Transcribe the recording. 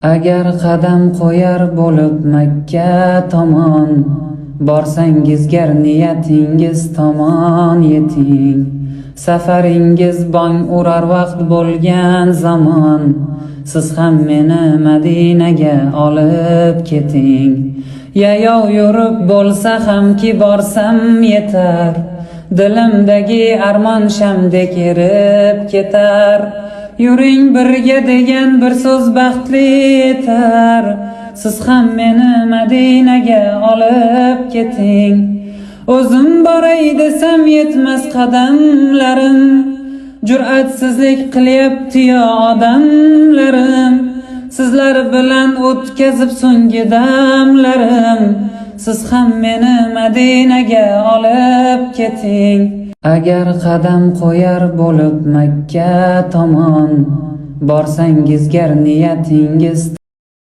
Agar qadam qo'yar bo'lib Makka tomon, borsangiz gar niyatingiz tomon yeting. Safaringiz bong urar vaqt bo'lgan zamon, siz ham meni Madinaga olib keting. Yayov yurib bo'lsa hamki borsam yetar, dilimdagi armon shamdek erib ketar. Yuring birga degan bir so'z baxtli etar, siz ham meni Madinaga olib keting. O'zim boray desam yetmas qadamlarim, jur'atsizlik qilyapti yo odamlarim. Sizlar bilan o'tkazib so'nggi damlarim, siz ham meni Madinaga olib keting. Agar qadam qo'yar bo'lib Makka tomon, borsangiz gar niyatingiz